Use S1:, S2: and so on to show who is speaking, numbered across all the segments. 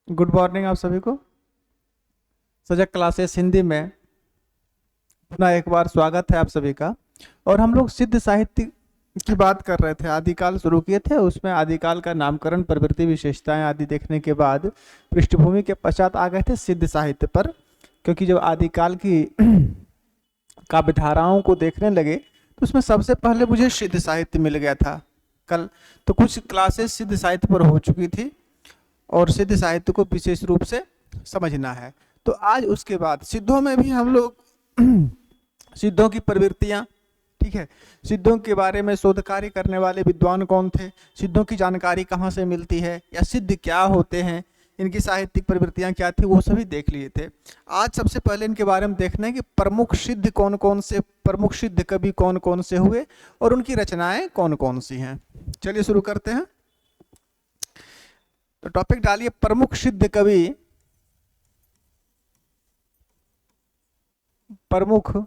S1: Good morning आप सभी को। सजग क्लासेस हिंदी में पुनः एक बार स्वागत है आप सभी का। और हम लोग सिद्ध साहित्य की बात कर रहे थे, आदिकाल शुरू किए थे। उसमें आदिकाल का नामकरण, प्रवृत्ति, विशेषताएं आदि देखने के बाद पृष्ठभूमि के पश्चात आ गए थे सिद्ध साहित्य पर। क्योंकि जब आदिकाल की काव्यधाराओं को देखने लगे तो उसमें सबसे पहले मुझे सिद्ध साहित्य मिल गया था। कल तो कुछ क्लासेस सिद्ध साहित्य पर हो चुकी थी और सिद्ध साहित्य को विशेष रूप से समझना है। तो आज उसके बाद सिद्धों में भी हम लोग सिद्धों की प्रवृत्तियां, ठीक है, सिद्धों के बारे में शोध कार्य करने वाले विद्वान कौन थे, सिद्धों की जानकारी कहाँ से मिलती है, या सिद्ध क्या होते हैं, इनकी साहित्यिक प्रवृत्तियां क्या थी, वो सभी देख लिए थे। आज सबसे पहले इनके बारे में देखना है कि प्रमुख सिद्ध कौन कौन से, प्रमुख सिद्ध कवि कौन कौन से हुए और उनकी रचनाएं कौन कौन सी हैं। चलिए शुरू करते हैं। तो टॉपिक डालिए प्रमुख सिद्ध कवि। प्रमुख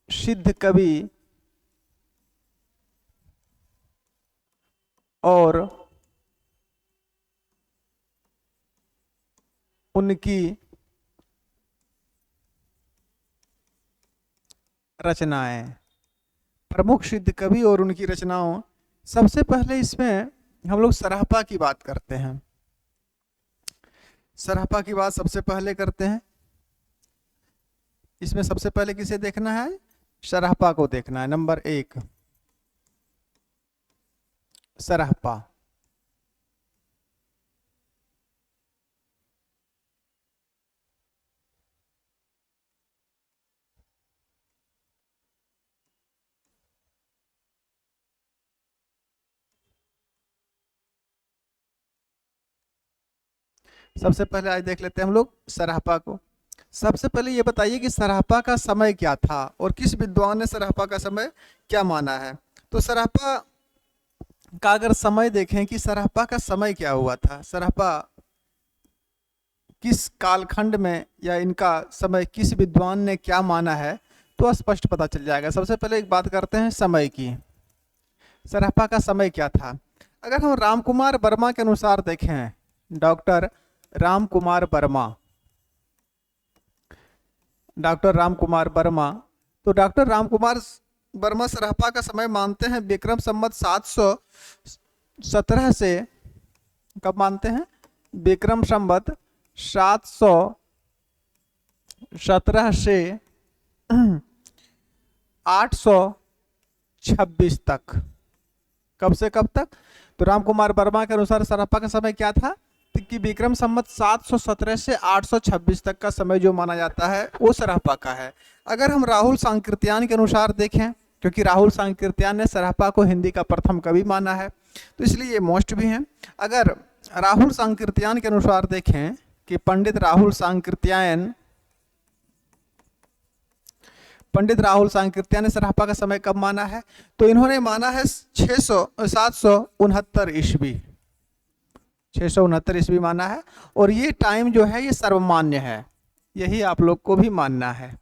S1: सिद्ध कवि और उनकी रचनाएं। प्रमुख सिद्ध कवि और उनकी रचनाओं। सबसे पहले इसमें हम लोग सराहपा की बात करते हैं। सराहपा की बात सबसे पहले करते हैं। इसमें सबसे पहले किसे देखना है? सराहपा को देखना है। नंबर 1 सराहपा। सबसे पहले आज देख लेते हैं हम लोग सराहपा को। सबसे पहले ये बताइए कि सराहपा का समय क्या था और किस विद्वान ने सराहपा का समय क्या माना है। तो सराहपा का अगर समय देखें कि सराहपा का समय क्या हुआ था, सराहपा किस कालखंड में या इनका समय किस विद्वान ने क्या माना है, तो स्पष्ट पता चल जाएगा। सबसे पहले एक बात करते हैं समय की। सराहपा का समय क्या था? अगर हम रामकुमार वर्मा के अनुसार देखें, डॉक्टर रामकुमार वर्मा, डॉक्टर रामकुमार वर्मा, तो डॉक्टर रामकुमार वर्मा सराहपा का समय मानते हैं विक्रम संवत 717 से। कब मानते हैं? विक्रम संवत 717 से 826 तक। कब से कब तक? तो रामकुमार वर्मा के अनुसार सराहपा का समय क्या था कि विक्रम संवत 717 से 826 तक का समय जो माना जाता है वो सराहपा का है। अगर हम राहुल सांकृत्यायन के अनुसार देखें, क्योंकि राहुल सांकृत्यायन ने सराहपा को हिंदी का प्रथम कवि माना है, तो इसलिए ये मोस्ट भी हैं। अगर राहुल सांकृत्यायन के अनुसार देखें कि पंडित राहुल सांकृत्यायन ने सराहपा का समय कब माना है, तो इन्होंने माना है 769 ईस्वी, 669 ईस्वी माना है। और ये टाइम जो है ये सर्वमान्य है, यही आप लोग को भी मानना है।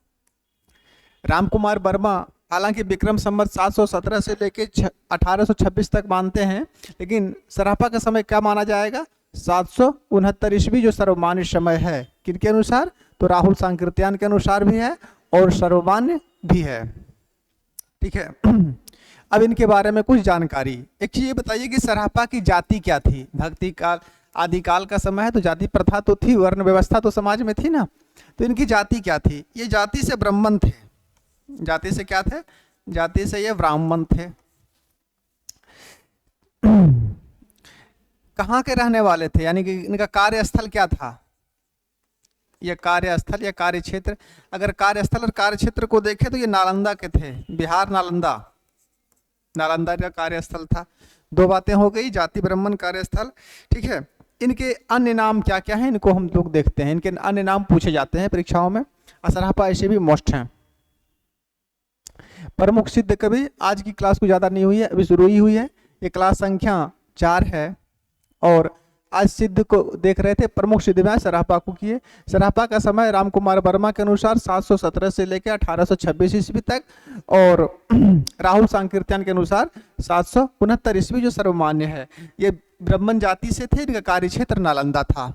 S1: रामकुमार वर्मा हालांकि विक्रम संवत 717 से लेके 1826 तक मानते हैं, लेकिन सराहपा का समय क्या माना जाएगा? 769 ईस्वी, जो सर्वमान्य समय है। किनके अनुसार? तो राहुल सांकृत्यायन के अनुसार भी है और सर्वमान्य भी है। ठीक है। अब इनके बारे में कुछ जानकारी। एक चीज ये बताइए कि सराहपा की जाति क्या थी? भक्ति काल, आदिकाल का समय है तो जाति प्रथा तो थी, वर्ण व्यवस्था तो समाज में थी ना। तो इनकी जाति क्या थी? ये जाति से ब्राह्मण थे। जाति से क्या थे? जाति से ये ब्राह्मण थे। कहाँ के रहने वाले थे, यानी कि इनका कार्यस्थल क्या था? ये कार्यस्थल या कार्य क्षेत्र, अगर कार्यस्थल और कार्य क्षेत्र को देखें तो ये नालंदा के थे, बिहार नालंदा, नालंदा का कार्यस्थल था। दो बातें हो गई, जाति ब्राह्मण, कार्यस्थल। ठीक है। इनके अन्य नाम क्या क्या हैं, इनको हम लोग देखते हैं। इनके अन्य नाम पूछे जाते हैं परीक्षाओं में, सराहपा ऐसे भी मोस्ट हैं। प्रमुख सिद्ध कवि, आज की क्लास को ज़्यादा नहीं हुई है, अभी शुरू ही हुई है। ये क्लास संख्या 4 है और आज सिद्ध को देख रहे थे, प्रमुख सिद्ध में सराहपा को किए। सराहपा का समय रामकुमार वर्मा के अनुसार 717 से लेकर 1826 ईस्वी तक, और राहुल सांकीर्तन के अनुसार 769 ईस्वी जो सर्वमान्य है। ये ब्राह्मण जाति से थे, इनका कार्य क्षेत्र नालंदा था।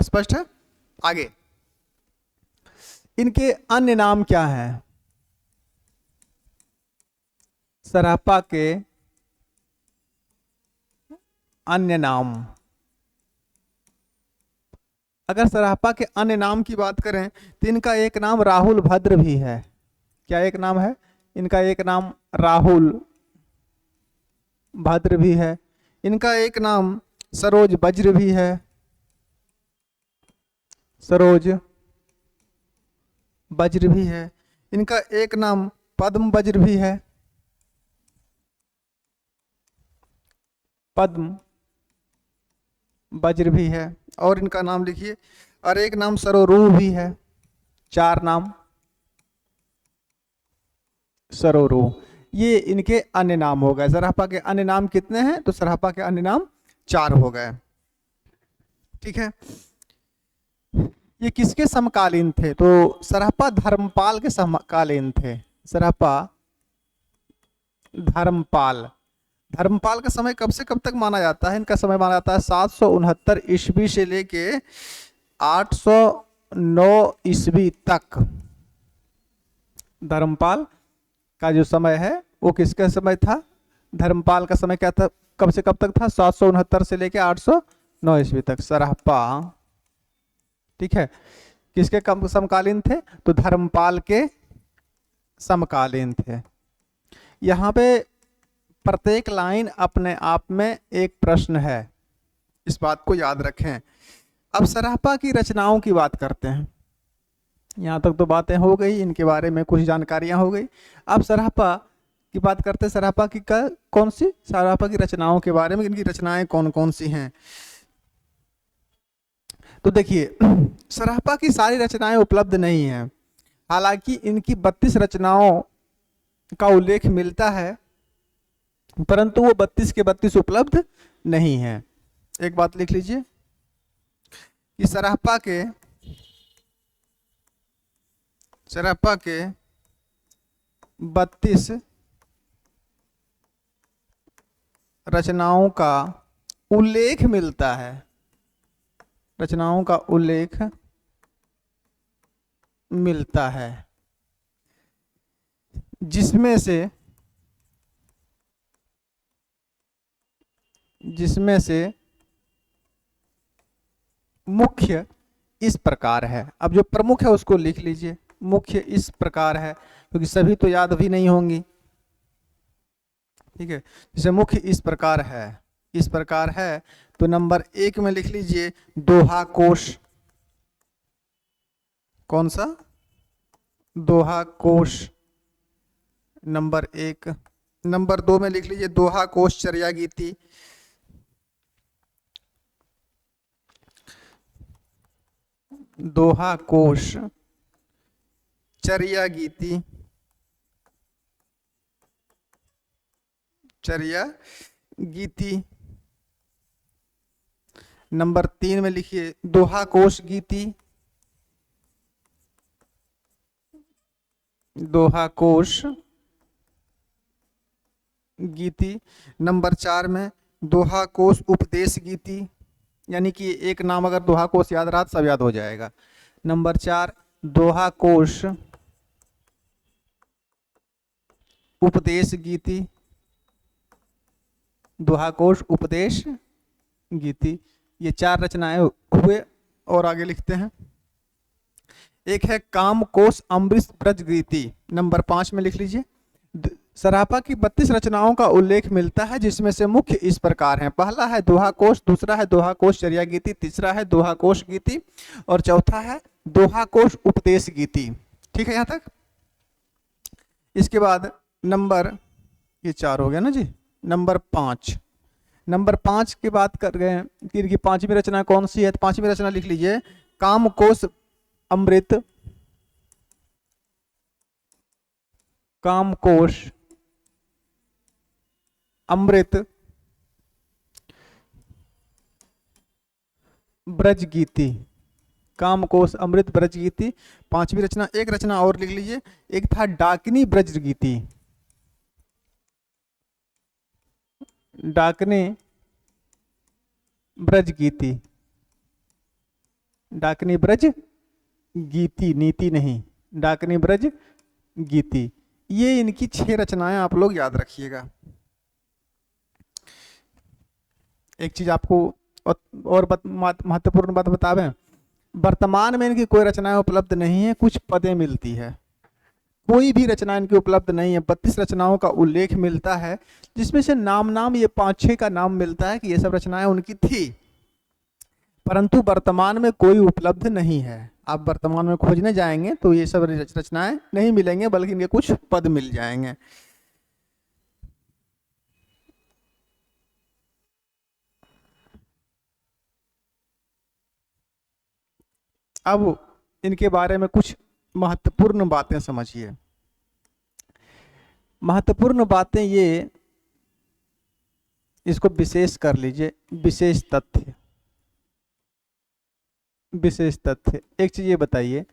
S1: स्पष्ट है। आगे इनके अन्य नाम क्या हैं? सराहपा के अन्य नाम, अगर सराहपा के अन्य नाम की बात करें तो इनका एक नाम राहुल भद्र भी है। क्या एक नाम है? इनका एक नाम राहुल भद्र भी है। इनका एक नाम सरोज वज्र भी है, सरोज वज्र भी है। इनका एक नाम पद्म वज्र भी है, पद्म वज्र भी है। और इनका नाम लिखिए, और एक नाम सरोरूह भी है। 4 नाम सरोरूह, ये इनके अन्य नाम हो गए। सराहपा के अन्य नाम कितने हैं? तो सराहपा के अन्य नाम 4 हो गए। ठीक है। ये किसके समकालीन थे? तो सराहपा धर्मपाल के समकालीन थे। सराहपा धर्मपाल, धर्मपाल का समय कब से कब तक माना जाता है? इनका समय माना जाता है 769 ईस्वी से लेके 809 ईस्वी तक। धर्मपाल का जो समय है वो किसका समय था? धर्मपाल का समय क्या था? कब से कब तक था? 769 से लेके 809 ईस्वी तक सराहपा। ठीक है। किसके कब समकालीन थे? तो धर्मपाल के समकालीन थे। यहाँ पे प्रत्येक लाइन अपने आप में एक प्रश्न है, इस बात को याद रखें। अब सराहपा की रचनाओं की बात करते हैं। यहाँ तक तो बातें हो गई, इनके बारे में कुछ जानकारियां हो गई। अब सराहपा की बात करते हैं। सराहपा की कौन सी? सराहपा की रचनाओं के बारे में, इनकी रचनाएं कौन कौन सी हैं। तो देखिए, सराहपा की सारी रचनाएं उपलब्ध नहीं हैं। हालांकि इनकी 32 रचनाओं का उल्लेख मिलता है, परंतु वो 32 के 32 उपलब्ध नहीं है। एक बात लिख लीजिए कि सराहपा के 32 रचनाओं का उल्लेख मिलता है, रचनाओं का उल्लेख मिलता है, जिसमें से मुख्य इस प्रकार है। अब जो प्रमुख है उसको लिख लीजिए। मुख्य इस प्रकार है, क्योंकि सभी तो याद भी नहीं होंगी। ठीक है। जैसे मुख्य इस प्रकार है, इस प्रकार है, तो नंबर 1 में लिख लीजिए दोहा कोश। कौन सा? दोहा कोश नंबर 1। नंबर 2 में लिख लीजिए दोहा कोश चर्या गीति। दोहा कोश चर्या गीति, चर्या गीति। नंबर 3 में लिखिए दोहा कोश गीति, दोहा कोश गीति। नंबर 4 में दोहा कोश उपदेश गीति, यानी कि एक नाम अगर दोहा कोश याद रहा तो सब याद हो जाएगा। नंबर 4 दोहा कोश उपदेश गीति, दोहा कोश उपदेश गीति। ये 4 रचनाएं हुए। और आगे लिखते हैं, एक है काम कोश अमृत ब्रज गीति। नंबर 5 में लिख लीजिए सराहपा की 32 रचनाओं का उल्लेख मिलता है, जिसमें से मुख्य इस प्रकार हैं। पहला है दोहा कोश, दूसरा है दोहा कोश चर्या गीति, तीसरा है दोहा कोश गीति, और चौथा है दोहा कोश उपदेश गीति। ठीक है यहाँ तक। इसके बाद नंबर, ये 4 हो गया ना जी। नंबर 5, नंबर 5 की बात कर गए कि इनकी 5वीं रचना कौन सी है? तो 5वीं रचना लिख लीजिए काम कोश अमृत, काम कोश अमृत ब्रज गीति, कामकोश अमृत ब्रज गीति, पांचवी रचना। एक रचना और लिख लीजिए, एक था डाकिनी ब्रज गीति, डाकने ब्रज गीति, डाकनी ब्रज गीति, नीति नहीं, डाकनी ब्रज गीति। ये इनकी 6 रचनाएं आप लोग याद रखिएगा। एक चीज आपको और महत्वपूर्ण बात बता दें, वर्तमान में इनकी कोई रचनाएं उपलब्ध नहीं है, कुछ पदें मिलती है, कोई भी रचना इनकी उपलब्ध नहीं है। 32 रचनाओं का उल्लेख मिलता है, जिसमें से नाम ये 5-6 का नाम मिलता है कि ये सब रचनाएं उनकी थी, परंतु वर्तमान में कोई उपलब्ध नहीं है। आप वर्तमान में खोजने जाएंगे तो ये सब रचनाएं नहीं मिलेंगे, बल्कि इनके कुछ पद मिल जाएंगे। अब इनके बारे में कुछ महत्वपूर्ण बातें समझिए। महत्वपूर्ण बातें ये, इसको विशेष कर लीजिए, विशेष तथ्य। विशेष तथ्य एक चीज ये बताइए,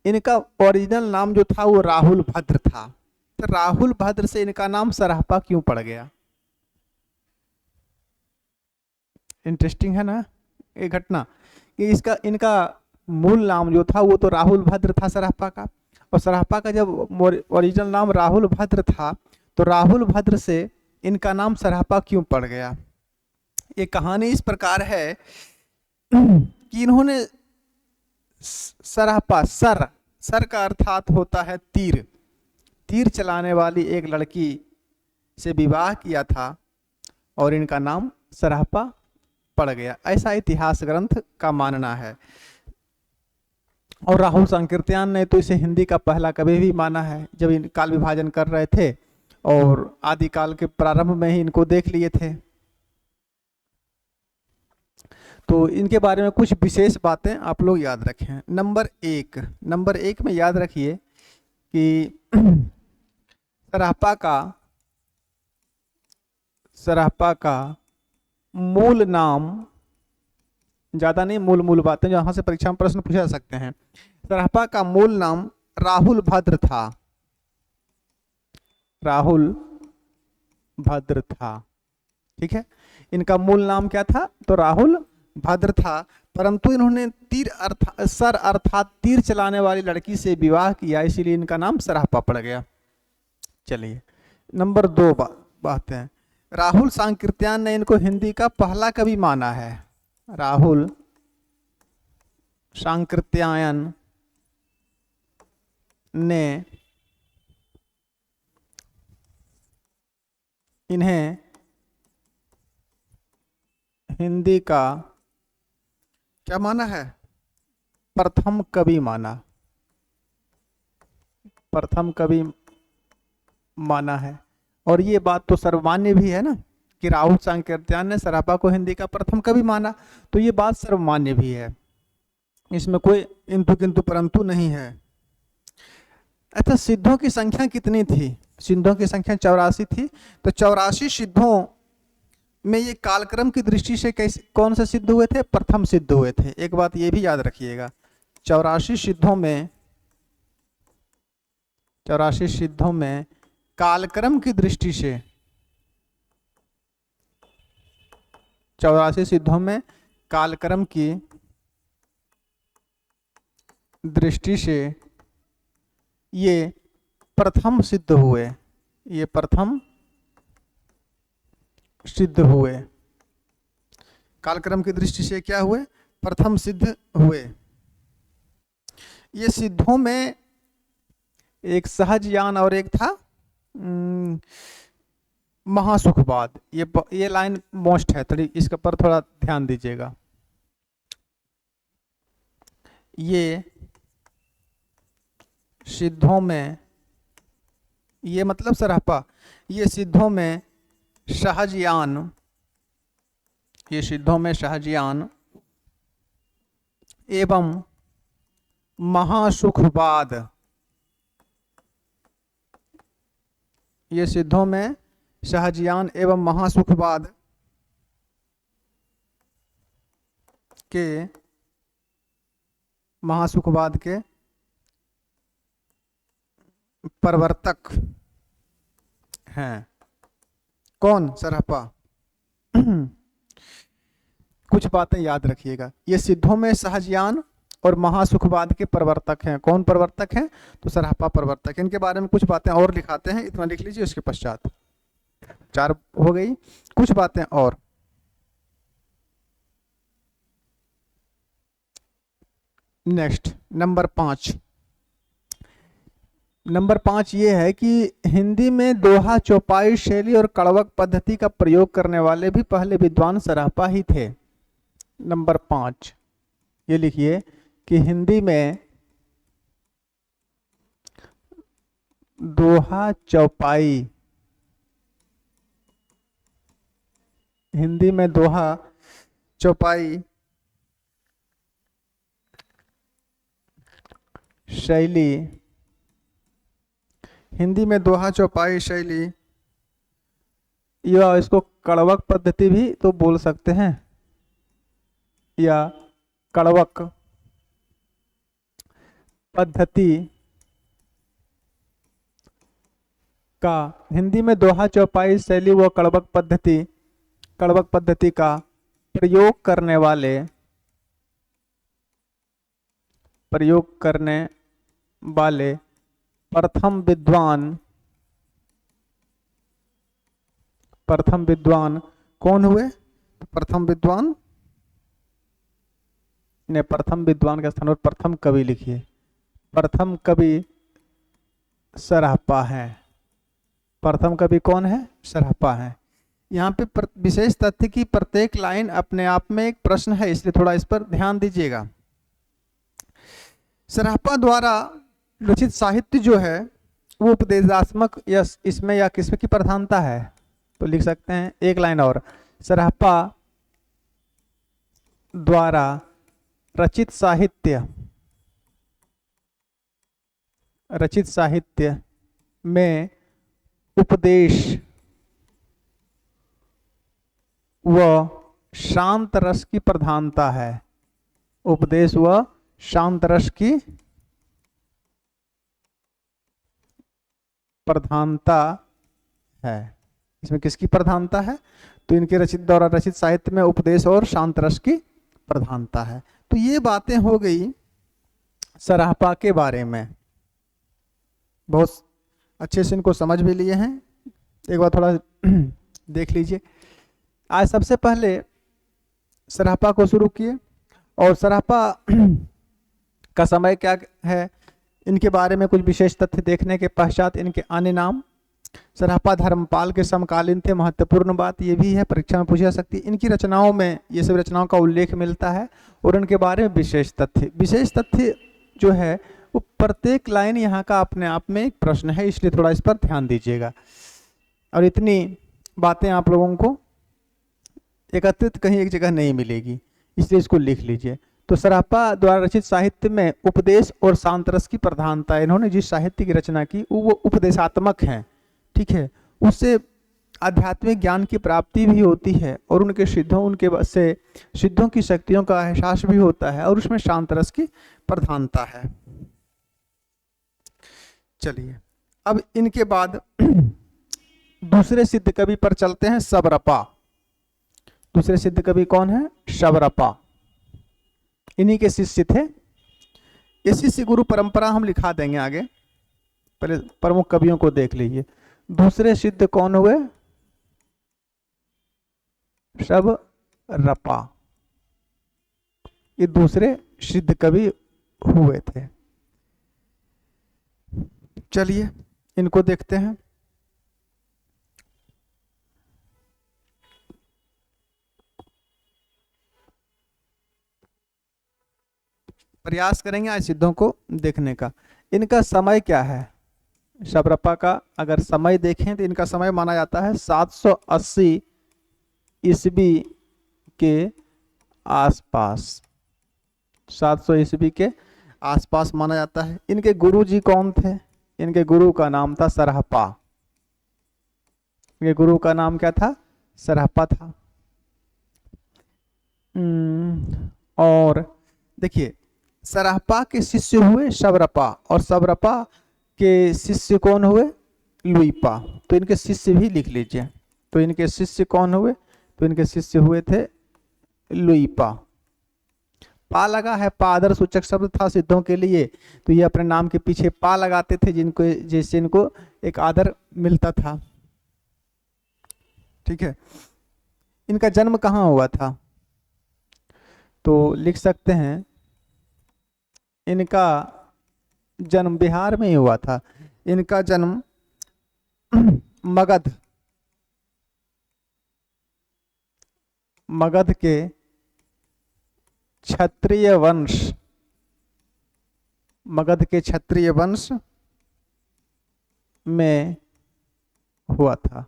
S1: इनका ओरिजिनल नाम जो था वो राहुल भद्र था, तो राहुल भद्र से इनका नाम सराहपा क्यों पड़ गया? इंटरेस्टिंग है ना ये घटना, कि इसका इनका मूल नाम जो था वो तो राहुल भद्र था सराहपा का, और सराहपा का जब ओरिजिनल नाम राहुल भद्र था तो राहुल भद्र से इनका नाम सराहपा क्यों पड़ गया? ये कहानी इस प्रकार है कि इन्होंने सराहपा, सर का अर्थात होता है तीर, तीर चलाने वाली एक लड़की से विवाह किया था और इनका नाम सराहपा पड़ गया, ऐसा इतिहास ग्रंथ का मानना है। और राहुल सांकृत्यायन ने तो इसे हिंदी का पहला कवि भी माना है, जब इन काल विभाजन कर रहे थे और आदिकाल के प्रारंभ में ही इनको देख लिए थे। तो इनके बारे में कुछ विशेष बातें आप लोग याद रखें। नंबर एक में याद रखिए कि सराहपा का मूल नाम, ज्यादा नहीं, मूल बातें जहां से परीक्षा में प्रश्न पूछा जा सकते हैं। सराहपा का मूल नाम राहुल भद्र था, राहुल भद्र था, ठीक है। इनका मूल नाम क्या था? तो राहुल भद्र था, परंतु इन्होंने सर अर्थात तीर चलाने वाली लड़की से विवाह किया, इसीलिए इनका नाम सराहपा पड़ गया। चलिए नंबर 2 बातें, राहुल सांकृत्यायन ने इनको हिंदी का पहला कवि माना है। राहुल सांकृत्यायन ने इन्हें हिंदी का क्या माना है? प्रथम कवि माना, प्रथम कवि माना है। और ये बात तो सर्वमान्य भी है ना, कि राहुल सांकृत्यायन ने सराहपा को हिंदी का प्रथम कवि माना, तो ये बात सर्वमान्य भी है, इसमें कोई इंतु किंतु परंतु नहीं है। अच्छा, सिद्धों की संख्या कितनी थी? सिद्धों की संख्या 84 थी। तो 84 सिद्धों में ये कालक्रम की दृष्टि से कैसे, कौन से सिद्ध हुए थे? प्रथम सिद्ध हुए थे। एक बात ये भी याद रखिएगा, 84 सिद्धों में कालक्रम की दृष्टि से, 84 सिद्धों में कालक्रम की दृष्टि से ये प्रथम सिद्ध हुए, ये प्रथम सिद्ध हुए। कालक्रम की दृष्टि से क्या हुए? प्रथम सिद्ध हुए। ये सिद्धों में एक सहजयान और एक था महासुखवाद। ये लाइन मोस्ट है, थोड़ी इसके पर थोड़ा ध्यान दीजिएगा। ये सिद्धों में, ये मतलब सराहपा, ये सिद्धों में सहजयान, ये सिद्धों में सहजयान एवं महासुखवाद, ये सिद्धों में सहजयान एवं महासुखवाद के महासुखवाद के प्रवर्तक हैं। कौन? सरहप्पा। कुछ बातें याद रखिएगा, ये सिद्धों में सहजयान और महासुखवाद के प्रवर्तक हैं। कौन प्रवर्तक हैं? तो सरहप्पा प्रवर्तक। इनके बारे में कुछ बातें और लिखाते हैं, इतना लिख लीजिए। उसके पश्चात 4 हो गई, कुछ बातें और। Next number 5। नंबर 5 ये है कि हिंदी में दोहा, चौपाई शैली और कड़वक पद्धति का प्रयोग करने वाले भी पहले विद्वान सरहप्पा ही थे। नंबर 5 ये लिखिए कि हिंदी में दोहा, चौपाई, हिंदी में दोहा, चौपाई, शैली, हिंदी में दोहा, चौपाई, शैली, या इसको कड़वक पद्धति भी तो बोल सकते हैं, या कड़वक पद्धति का, हिंदी में दोहा, चौपाई, शैली व कड़वक पद्धति का प्रयोग करने वाले प्रथम विद्वान कौन हुए? प्रथम विद्वान ने, प्रथम विद्वान के स्थान पर प्रथम कवि लिखिए। प्रथम कवि सरहप्पा है। प्रथम कवि कौन है? सरहप्पा है। यहाँ पे विशेष तथ्य की प्रत्येक लाइन अपने आप में एक प्रश्न है, इसलिए थोड़ा इस पर ध्यान दीजिएगा। सरहप्पा द्वारा रचित साहित्य जो है वो उपदेशात्मक या इसमें या किसमें की प्रधानता है? तो लिख सकते हैं एक लाइन और, सरहप्पा द्वारा रचित साहित्य में उपदेश व शांत रस की प्रधानता है। उपदेश व शांत रस की प्रधानता है। इसमें किसकी प्रधानता है? तो इनके द्वारा रचित साहित्य में उपदेश और शांत रस की प्रधानता है। तो ये बातें हो गई सरहप्पा के बारे में। बहुत अच्छे से इनको समझ भी लिए हैं, एक बार थोड़ा देख लीजिए। आज सबसे पहले सरहप्पा को शुरू किए, और सरहप्पा का समय क्या है, इनके बारे में कुछ विशेष तथ्य देखने के पश्चात इनके अन्य नाम। सरहप्पा धर्मपाल के समकालीन थे, महत्वपूर्ण बात ये भी है, परीक्षा में पूछी जा सकती है। इनकी रचनाओं में ये सब रचनाओं का उल्लेख मिलता है, और उनके बारे में विशेष तथ्य जो है वो प्रत्येक लाइन यहाँ का अपने आप में एक प्रश्न है, इसलिए थोड़ा इस पर ध्यान दीजिएगा। और इतनी बातें आप लोगों को एकत्रित कहीं एक जगह नहीं मिलेगी, इसलिए इसको लिख लीजिए। तो सरहप्पा द्वारा रचित साहित्य में उपदेश और शांत रस की प्रधानता। इन्होंने जिस साहित्य की रचना की वो उपदेशात्मक है, ठीक है, उससे आध्यात्मिक ज्ञान की प्राप्ति भी होती है, और उनके सिद्धों की शक्तियों का एहसास भी होता है, और उसमें शांत रस की प्रधानता है। चलिए अब इनके बाद दूसरे सिद्ध कवि पर चलते हैं, शबरपा। दूसरे सिद्ध कवि कौन है? शबरपा। इन्हीं के शिष्य थे। ये शिष्य गुरु परंपरा हम लिखा देंगे आगे, पहले प्रमुख कवियों को देख लीजिए। दूसरे सिद्ध कौन हुए? शबरपा। ये दूसरे सिद्ध कवि हुए थे। चलिए इनको देखते हैं। प्रयास करेंगे आज सिद्धों को देखने का। इनका समय क्या है? शबरपा का अगर समय देखें तो इनका समय माना जाता है 780 ईस्वी के आसपास। 700 ईस्वी के आसपास माना जाता है। इनके गुरु जी कौन थे? इनके गुरु का नाम था सरहप्पा। इनके गुरु का नाम क्या था? सरहप्पा था। और देखिए सरापा के शिष्य हुए शबरपा और शबरपा के शिष्य कौन हुए, लुइपा। तो इनके शिष्य भी लिख लीजिए। तो इनके शिष्य कौन हुए, तो इनके शिष्य हुए थे लुइपा। पा लगा है, पा आदर सूचक शब्द था सिद्धों के लिए, तो ये अपने नाम के पीछे पा लगाते थे जिनको, जैसे इनको एक आदर मिलता था। ठीक है। इनका जन्म कहाँ हुआ था, तो लिख सकते हैं इनका जन्म बिहार में ही हुआ था। इनका जन्म मगध, मगध के क्षत्रिय वंश, मगध के क्षत्रिय वंश में हुआ था।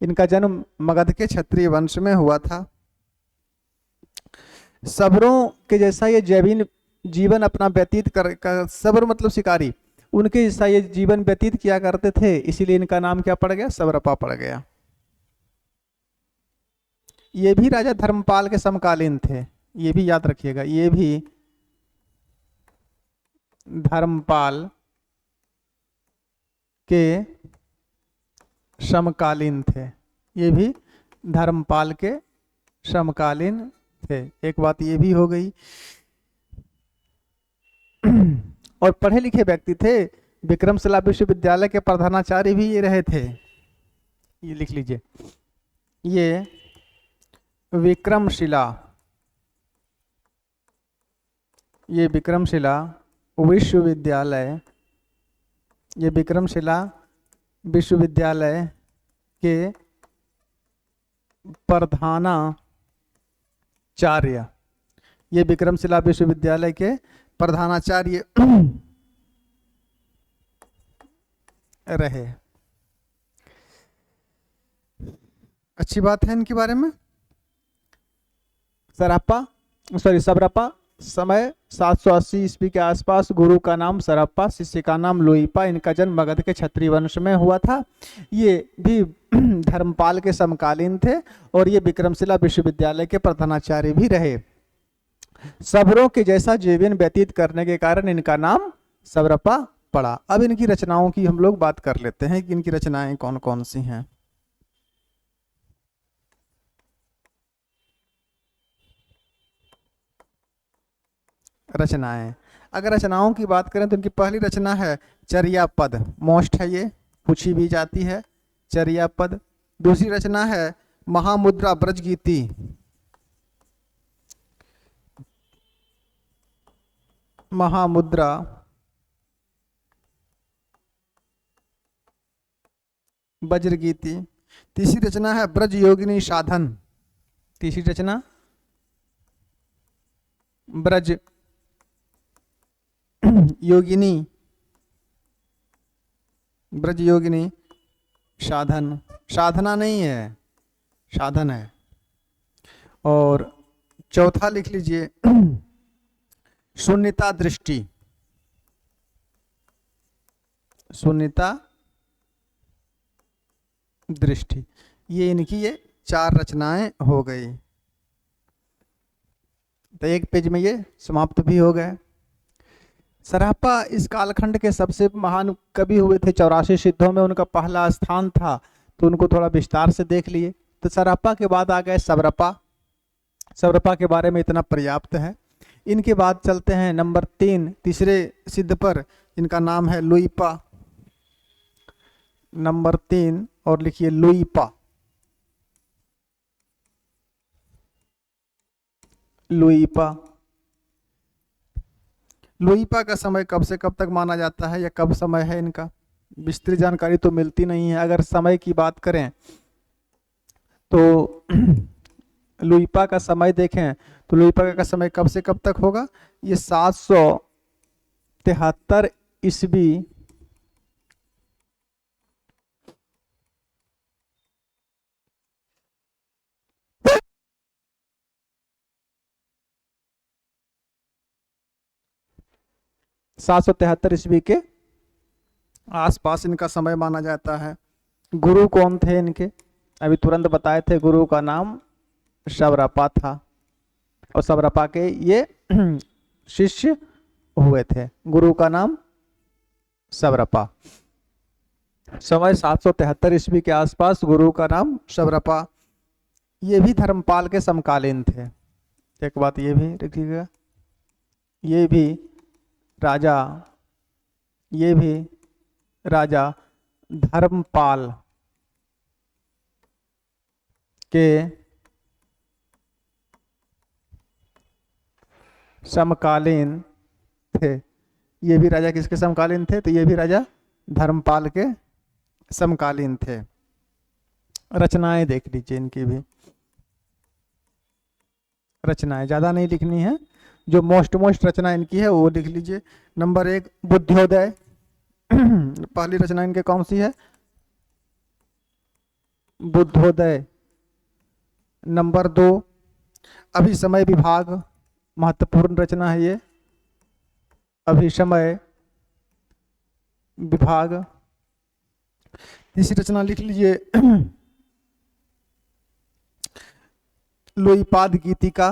S1: इनका जन्म मगध के क्षत्रिय वंश में हुआ था। सब्रों के जैसा ये जैवीन जीवन अपना व्यतीत कर सब्र मतलब शिकारी, उनके जैसा ये जीवन व्यतीत किया करते थे, इसीलिए इनका नाम क्या पड़ गया, शबरपा पड़ गया। ये भी राजा धर्मपाल के समकालीन थे, ये भी याद रखिएगा, ये भी धर्मपाल के समकालीन थे, ये भी धर्मपाल के समकालीन थे। एक बात ये भी हो गई। और पढ़े लिखे व्यक्ति थे, विक्रमशिला विश्वविद्यालय के प्रधानाचार्य भी ये रहे थे। ये लिख लीजिए, ये विक्रमशिला, ये विक्रमशिला विश्वविद्यालय, ये विक्रमशिला विश्वविद्यालय के प्रधानाचार्य, ये विक्रमशिला विश्वविद्यालय के प्रधानाचार्य रहे। अच्छी बात है इनके बारे में। शबरपा समय 780 ईस्वी के आसपास, गुरु का नाम सरप्पा, शिष्य का नाम लुइपा। इनका जन्म मगध के क्षत्रिय वंश में हुआ था। ये भी धर्मपाल के समकालीन थे और ये विक्रमशिला विश्वविद्यालय के प्रधानाचार्य भी रहे। सबरों के जैसा जीवन व्यतीत करने के कारण इनका नाम शबरपा पड़ा। अब इनकी रचनाओं की हम लोग बात कर लेते हैं कि इनकी रचनाएं कौन कौन सी हैं। रचनाएं, अगर रचनाओं की बात करें तो इनकी पहली रचना है चर्या पद, मोस्ट है, ये पूछी भी जाती है, चर्या पद। दूसरी रचना है महामुद्रा ब्रज गीति, महामुद्रा वज्र गीति। तीसरी रचना है ब्रज योगिनी साधन, तीसरी रचना ब्रज योगिनी, ब्रज योगिनी साधन, साधना नहीं है, साधन है। और चौथा लिख लीजिए शून्यता दृष्टि, शून्यता दृष्टि। ये इनकी ये 4 रचनाएं हो गई। तो एक पेज में ये समाप्त भी हो गए। सरापा इस कालखंड के सबसे महान कवि हुए थे, 84 सिद्धों में उनका पहला स्थान था, तो उनको थोड़ा विस्तार से देख लिए। तो सरापा के बाद आ गए शबरपा, शबरपा के बारे में इतना पर्याप्त है। इनके बाद चलते हैं नंबर 3, तीसरे सिद्ध पर, इनका नाम है लुइपा, नंबर 3, और लिखिए लुइपा, लुइपा। लुइपा का समय कब से कब तक माना जाता है या कब समय है इनका, विस्तृत जानकारी तो मिलती नहीं है। अगर समय की बात करें तो लुइपा का समय देखें तो लुइपा का समय कब से कब तक होगा, ये 773 ईस्वी ईस्वी के आसपास इनका समय माना जाता है। गुरु कौन थे इनके, अभी तुरंत बताए थे, गुरु का नाम शबरपा था। और सवरपा के ये शिष्य हुए थे। गुरु का नाम सवरपा। समय 773 ईस्वी के आसपास गुरु का नाम सवरपा। ये भी धर्मपाल के समकालीन थे। एक बात ये भी रखिएगा, ये भी राजा धर्मपाल के समकालीन थे। ये भी राजा किसके समकालीन थे? तो ये भी राजा धर्मपाल के समकालीन थे। रचनाएं देख लीजिए इनकी भी। रचनाएं ज़्यादा नहीं लिखनी है, जो मोस्ट रचना इनकी है वो लिख लीजिए। नंबर 1 बुद्ध्योदय। पहली रचना इनके कौन सी है? बुद्ध्योदय। नंबर 2 अभिसमय विभाग, महत्वपूर्ण रचना है ये, अभिसमय विभाग। तीसरी रचना लिख लीजिए लोईपाद गीतिका।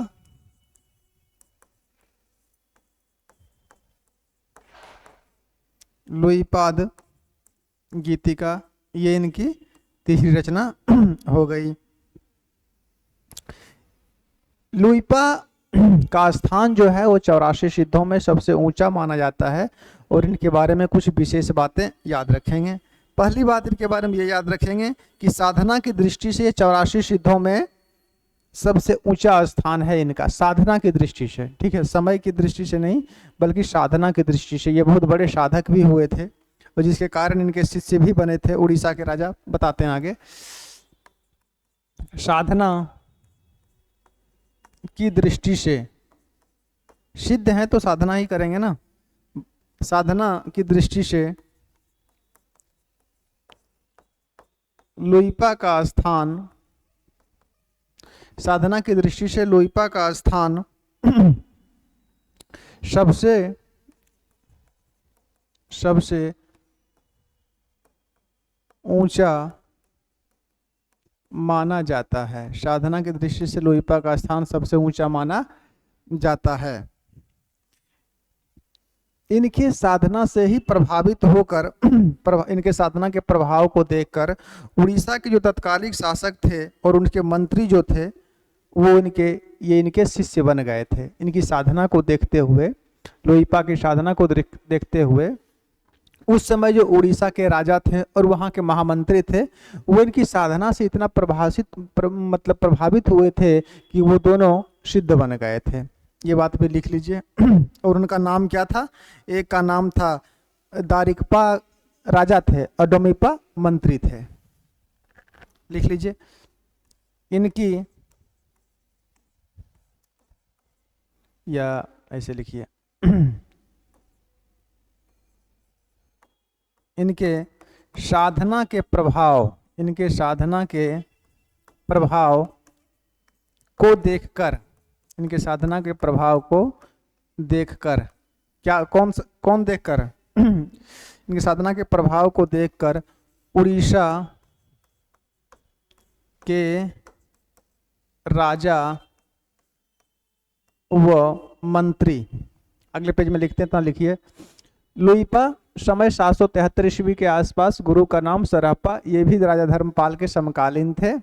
S1: लोईपाद गीतिका, ये इनकी तीसरी रचना हो गई। लोईपा का स्थान जो है वो 84 सिद्धों में सबसे ऊंचा माना जाता है और इनके बारे में कुछ विशेष बातें याद रखेंगे। पहली बात इनके बारे में ये याद रखेंगे कि साधना की दृष्टि से 84 सिद्धों में सबसे ऊंचा स्थान है इनका, साधना की दृष्टि से। ठीक है, समय की दृष्टि से नहीं बल्कि साधना की दृष्टि से। ये बहुत बड़े साधक भी हुए थे और जिसके कारण इनके शिष्य भी बने थे उड़ीसा के राजा। बताते हैं आगे। साधना की दृष्टि से सिद्ध हैं तो साधना ही करेंगे ना। साधना की दृष्टि से लोईपा का स्थान, साधना की दृष्टि से लोईपा का स्थान सबसे ऊंचा माना जाता है। साधना की दृष्टि से लोईपा का स्थान सबसे ऊंचा माना जाता है। इनकी साधना से ही प्रभावित होकर इनके साधना के प्रभाव को देखकर उड़ीसा के जो तत्कालिक शासक थे और उनके मंत्री जो थे वो इनके शिष्य बन गए थे। इनकी साधना को देखते हुए, लोईपा की साधना को देखते हुए उस समय जो उड़ीसा के राजा थे और वहाँ के महामंत्री थे वो इनकी साधना से इतना प्रभावित हुए थे कि वो दोनों सिद्ध बन गए थे। ये बात भी लिख लीजिए। और उनका नाम क्या था? एक का नाम था दारिकपा राजा थे और डोमिपा मंत्री थे। लिख लीजिए। इनकी, या ऐसे लिखिए इनके साधना के प्रभाव को देखकर, इनके साधना के प्रभाव को देखकर, क्या कौन देखकर? इनके साधना के प्रभाव को देखकर उड़ीसा के राजा व मंत्री, अगले पेज में लिखते हैं तो लिखिए। लोईपा समय 773 ईस्वी के आसपास, गुरु का नाम सवरपा, ये भी राजा धर्मपाल के समकालीन थे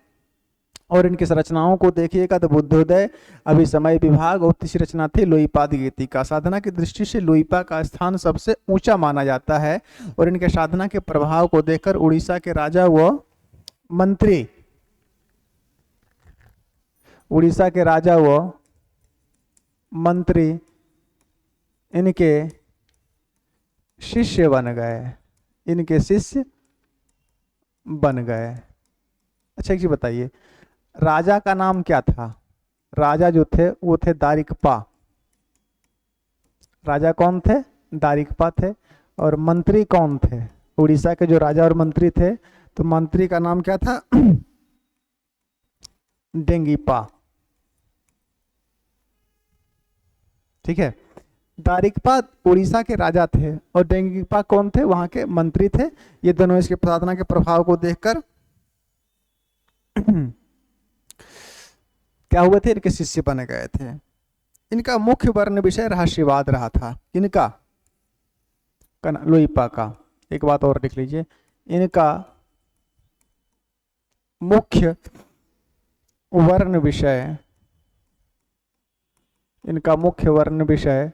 S1: और इनकी संरचनाओं को देखिएगा तो बुद्ध्योदय, अभिसमय विभाग और तीसरी रचना थी लोईपाद गीतिका। साधना की दृष्टि से लोईपा का स्थान सबसे ऊंचा माना जाता है और इनके साधना के प्रभाव को देखकर उड़ीसा के राजा व मंत्री, उड़ीसा के राजा व मंत्री इनके शिष्य बन गए, इनके शिष्य बन गए। अच्छा एक चीज बताइए, राजा का नाम क्या था? राजा जो थे वो थे दारिकपा। राजा कौन थे? दारिकपा थे। और मंत्री कौन थे? उड़ीसा के जो राजा और मंत्री थे, तो मंत्री का नाम क्या था? डेंगीपा। ठीक है, दारिकपा उड़ीसा के राजा थे और डेंगीपा कौन थे? वहां के मंत्री थे। ये दोनों इसके साधना के प्रभाव को देखकर क्या हुए थे? इनके शिष्य बन गए थे। इनका मुख्य वर्ण विषय रहस्यवाद रहा था। इनका लोईपा का, एक बात और लिख लीजिए, इनका मुख्य वर्ण विषय, इनका मुख्य वर्ण विषय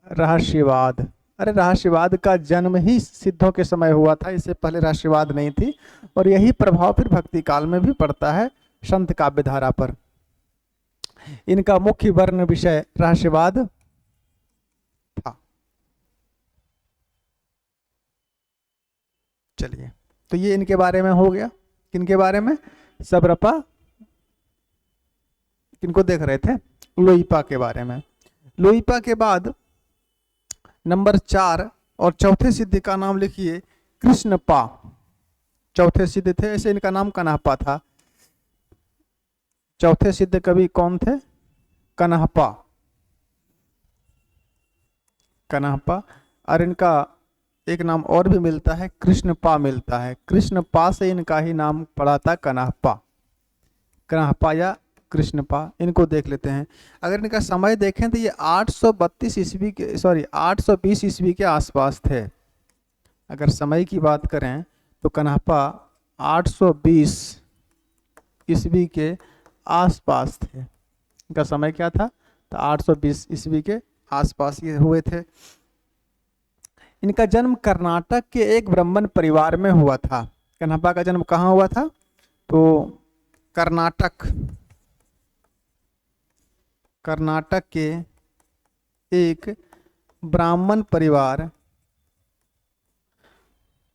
S1: रहस्यवाद। अरे रहस्यवाद का जन्म ही सिद्धों के समय हुआ था, इससे पहले रहस्यवाद नहीं थी, और यही प्रभाव फिर भक्ति काल में भी पड़ता है संत काव्य धारा पर। इनका मुख्य वर्ण विषय रहस्यवाद था। चलिए, तो ये इनके बारे में हो गया। किनके बारे में? सबरपा, किनको देख रहे थे? लोईपा के बारे में। लोईपा के बाद नंबर 4 और चौथे सिद्ध का नाम लिखिए कृष्णपा। चौथे सिद्ध थे, ऐसे इनका नाम कन्हपा था। चौथे सिद्ध कवि कौन थे? कन्हपा। कन्हपा। और इनका एक नाम और भी मिलता है, कृष्णपा मिलता है। कृष्णपा से इनका ही नाम पड़ा था कन्हपा। कन्हपा या कृष्णपा, इनको देख लेते हैं। अगर इनका समय देखें तो ये 832 ईस्वी के, सॉरी 820 ईस्वी के आसपास थे। अगर समय की बात करें तो कन्हपा 820 ईस्वी के आसपास थे। इनका समय क्या था? तो 820 ईस्वी के आसपास ये हुए थे। इनका जन्म कर्नाटक के एक ब्राह्मण परिवार में हुआ था। कन्हपा का जन्म कहाँ हुआ था? तो कर्नाटक, कर्नाटक के एक ब्राह्मण परिवार,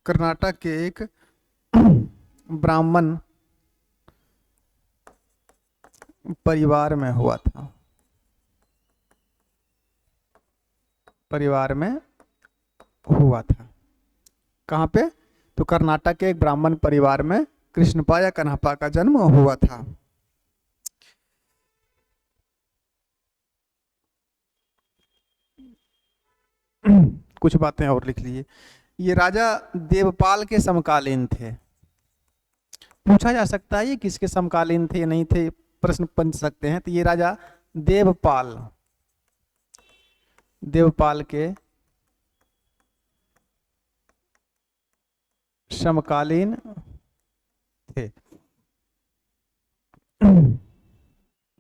S1: कर्नाटक के एक ब्राह्मण परिवार में हुआ था। परिवार में हुआ था। कहाँ पे? तो कर्नाटक के एक ब्राह्मण परिवार में कृष्णपा या कन्हपा का जन्म हुआ था। कुछ बातें और लिख लीजिए। ये राजा देवपाल के समकालीन थे। पूछा जा सकता है ये किसके समकालीन थे या नहीं थे, प्रश्न पूछ सकते हैं। तो ये राजा देवपाल, देवपाल के समकालीन थे।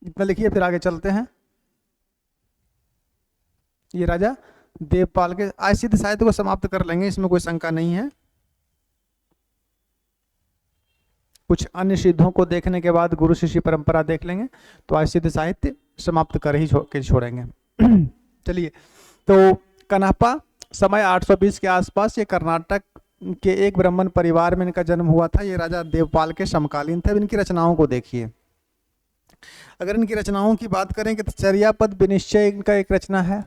S1: इतना लिखिए, फिर आगे चलते हैं। ये राजा देवपाल के, आज सिद्ध साहित्य को समाप्त कर लेंगे, इसमें कोई शंका नहीं है। कुछ अन्य सिद्धों को देखने के बाद गुरु शिष्य परंपरा देख लेंगे, तो आज सिद्ध साहित्य समाप्त कर ही छोड़ेंगे। चलिए, तो कन्हपा समय 820 के आसपास, ये कर्नाटक के एक ब्राह्मण परिवार में इनका जन्म हुआ था। ये राजा देवपाल के समकालीन थे। इनकी रचनाओं को देखिए। अगर इनकी रचनाओं की बात करें तो चर्यापद विनिश्चय इनका एक रचना है,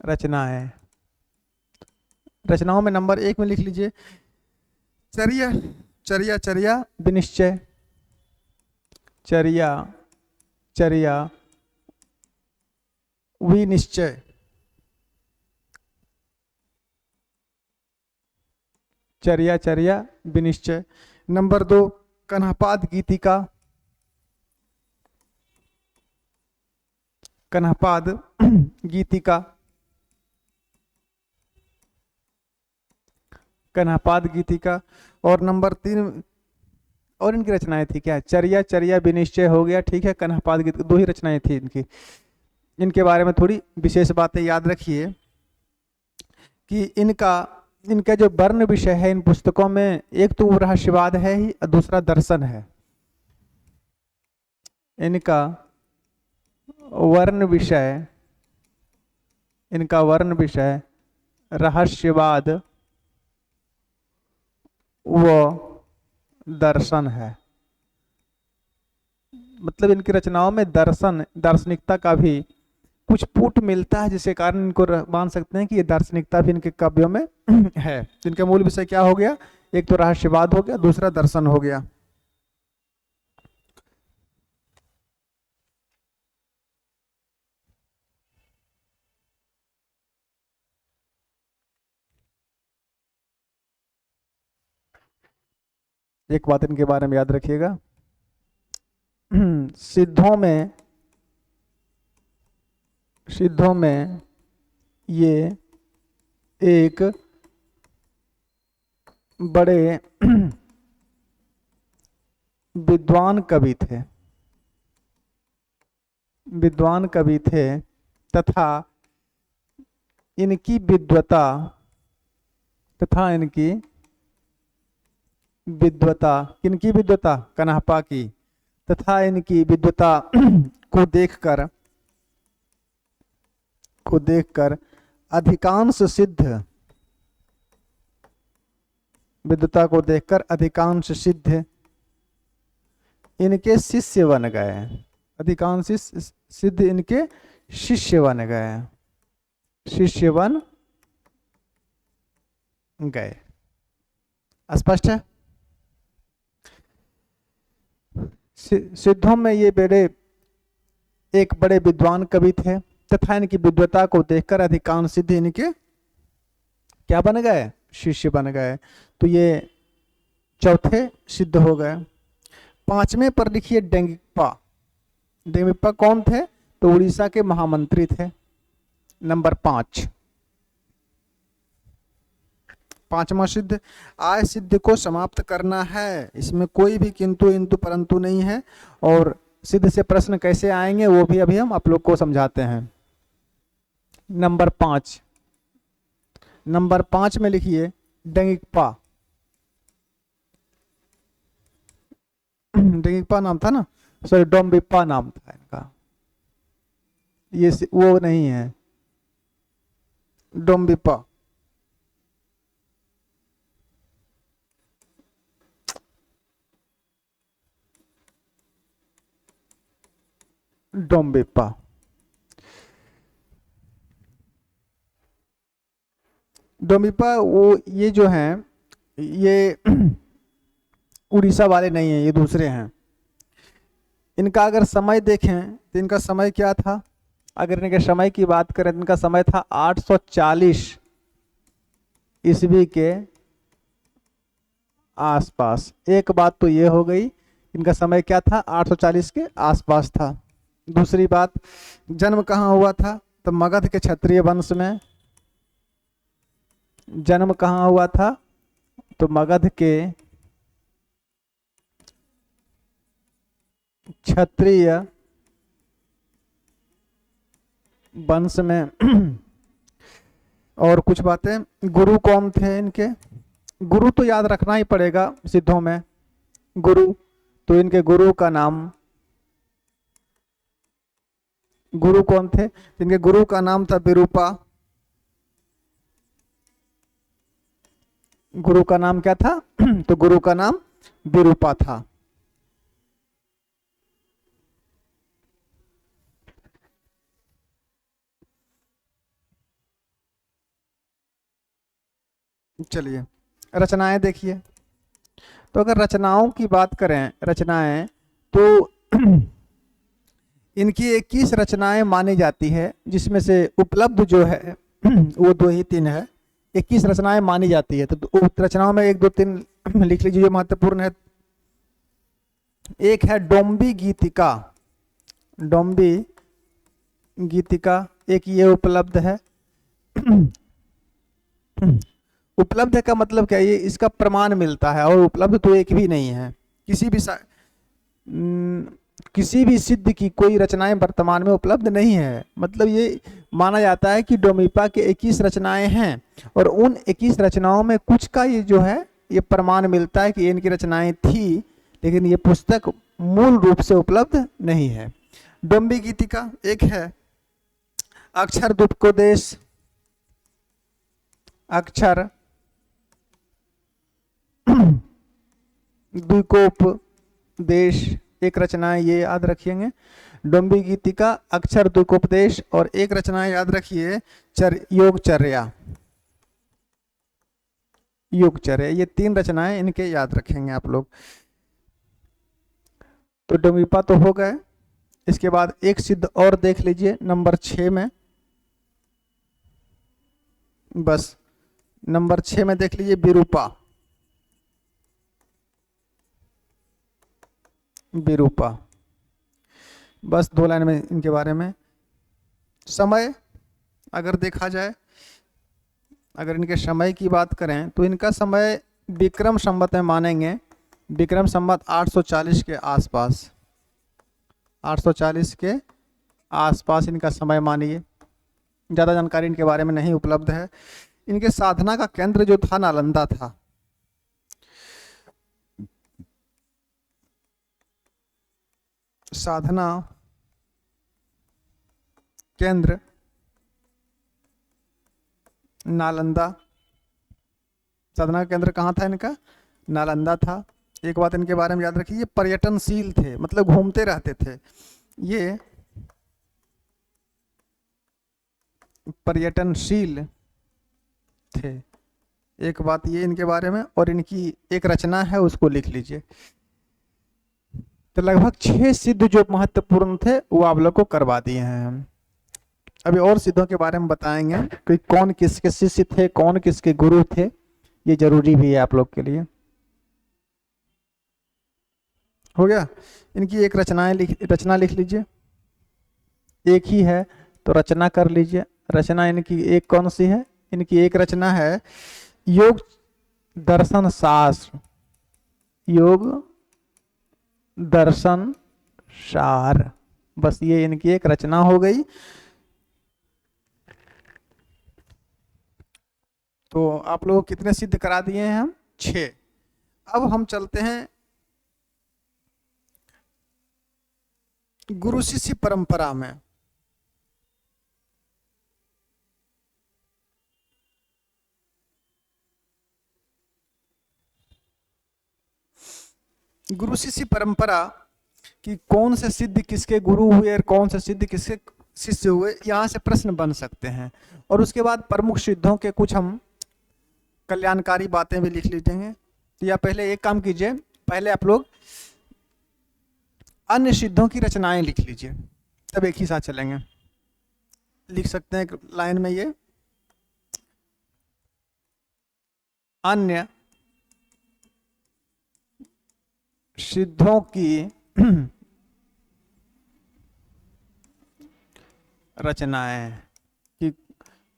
S1: रचना है। रचनाओं में नंबर 1 में लिख लीजिए चर्या, चर्या चर्या विनिश्चय, चर्या चर्या विनिश्चय। चर्या चर्या विनिश्चय। नंबर 2 कन्हपाद गीतिका, कन्हपाद गीतिका, कन्हपाद गीतिका। और नंबर 3, और इनकी रचनाएं थी क्या? चर्या चर्या विनिश्चय हो गया, ठीक है। कन्हपाद गीतिका, 2 ही रचनाएं थी इनकी। इनके बारे में थोड़ी विशेष बातें याद रखिए कि इनका जो वर्ण विषय है इन पुस्तकों में, एक तो रहस्यवाद है ही, दूसरा दर्शन है। इनका वर्ण विषय, इनका वर्ण विषय रहस्यवाद व दर्शन है। मतलब इनकी रचनाओं में दर्शन, दार्शनिकता का भी कुछ पुट मिलता है, जिसके कारण इनको मान सकते हैं कि ये दार्शनिकता भी इनके काव्यों में है। इनका मूल विषय क्या हो गया? एक तो रहस्यवाद हो गया, दूसरा दर्शन हो गया। एक बात इनके बारे में याद रखिएगा, सिद्धों में ये एक बड़े विद्वान कवि थे तथा इनकी विद्वता किनकी विद्वता? कन्हप्पा की। तथा इनकी विद्वता को देखकर अधिकांश सिद्ध इनके शिष्य बन गए। अधिकांश सिद्ध इनके शिष्य बन गए। स्पष्ट है? सिद्धों में ये एक बड़े विद्वान कवि थे तथा इनकी विद्वता को देखकर अधिकांश सिद्ध इनके क्या बन गए? शिष्य बन गए। तो ये चौथे सिद्ध हो गए। पांचवें पर लिखिए डेंगिप्पा कौन थे? तो उड़ीसा के महामंत्री थे। नंबर 5, पांचवा सिद्ध। आय सिद्ध को समाप्त करना है, इसमें कोई भी किंतु इंतु परंतु नहीं है। और सिद्ध से प्रश्न कैसे आएंगे वो भी अभी हम आप लोग को समझाते हैं। नंबर 5 में लिखिए डेंगिप्पा नाम था ना, सॉरी डोम्बिप्पा नाम था इनका, ये वो नहीं है, डोम्बिप्पा। डोम्बिप्पा वो ये जो हैं ये उड़ीसा वाले नहीं हैं, ये दूसरे हैं। इनका अगर समय देखें तो इनका समय क्या था? अगर इनके समय की बात करें तो इनका समय था 840 ईस्वी के आसपास। एक बात तो ये हो गई, इनका समय क्या था? 840 के आसपास था। दूसरी बात, जन्म कहाँ हुआ था? तो मगध के क्षत्रिय वंश में जन्म कहाँ हुआ था? तो मगध के क्षत्रिय वंश में। और कुछ बातें, गुरु कौन थे इनके? गुरु तो याद रखना ही पड़ेगा सिद्धों में। गुरु तो इनके गुरु का नाम, गुरु कौन थे? इनके गुरु का नाम था विरूपा। गुरु का नाम क्या था? तो गुरु का नाम विरूपा था। चलिए रचनाएं देखिए। तो अगर रचनाओं की बात करें, रचनाएं तो इनकी 21 रचनाएं मानी जाती है, जिसमें से उपलब्ध जो है वो 2 ही 3 है। 21 रचनाएं मानी जाती है। तो रचनाओं में 1 2 3 लिख लीजिए जो महत्वपूर्ण है। एक है डोम्बी गीतिका, एक ये उपलब्ध है। उपलब्ध का मतलब क्या? ये इसका प्रमाण मिलता है, और उपलब्ध तो एक भी नहीं है। किसी भी सिद्ध की कोई रचनाएं वर्तमान में उपलब्ध नहीं है। मतलब ये माना जाता है कि डोम्बिप्पा के 21 रचनाएं हैं, और उन 21 रचनाओं में कुछ का ये जो है ये प्रमाण मिलता है कि इनकी रचनाएं थी, लेकिन ये पुस्तक मूल रूप से उपलब्ध नहीं है। डोम्बी गीतिका एक है। अक्षर द्विपदेश, अक्षर द्विकोपदेश एक रचना है, ये याद रखिएंगे। डोम्बी गीतिका, अक्षर द्विकोपदेश, और एक रचना याद रखिए योगचर्या। ये 3 रचनाएं इनके याद रखेंगे आप लोग। तो डोम्बिप्पा तो हो गए। इसके बाद एक सिद्ध और देख लीजिए नंबर 6 में। बस नंबर 6 में देख लीजिए विरूपा। बस 2 लाइन में इनके बारे में। समय अगर देखा जाए, अगर इनके समय की बात करें तो इनका समय विक्रम संवत में मानेंगे, विक्रम संवत 840 के आसपास, 840 के आसपास इनका समय मानिए। ज़्यादा जानकारी इनके बारे में नहीं उपलब्ध है। इनके साधना का केंद्र जो था नालंदा था। साधना केंद्र नालंदा, साधना केंद्र कहाँ था इनका? नालंदा था। एक बात इनके बारे में याद रखिए, ये पर्यटनशील थे, मतलब घूमते रहते थे। ये पर्यटनशील थे, एक बात ये इनके बारे में। और इनकी एक रचना है, उसको लिख लीजिए। तो लगभग 6 सिद्ध जो महत्वपूर्ण थे वो आप लोग को करवा दिए हैं हम। अभी और सिद्धों के बारे में बताएंगे कि कौन किसके शिष्य थे, कौन किसके गुरु थे, ये जरूरी भी है आप लोग के लिए। हो गया। इनकी एक रचना लिख लीजिए। एक ही है तो रचना कर लीजिए। रचना इनकी एक कौन सी है? इनकी एक रचना है योग दर्शन शास्त्र, योग दर्शन सार। बस ये इनकी एक रचना हो गई। तो आप लोग कितने सिद्ध करा दिए हैं हम? 6। अब हम चलते हैं गुरु शिष्य परंपरा में। गुरु शिष्य परंपरा कि कौन से सिद्ध किसके गुरु हुए और कौन से सिद्ध किसके शिष्य हुए, यहाँ से प्रश्न बन सकते हैं। और उसके बाद प्रमुख सिद्धों के कुछ हम कल्याणकारी बातें भी लिख लीजिएंगे। तो या पहले एक काम कीजिए, पहले आप लोग अन्य सिद्धों की रचनाएं लिख लीजिए, तब एक ही साथ चलेंगे। लिख सकते हैं लाइन में ये, अन्य सिद्धों की रचनाएं, कि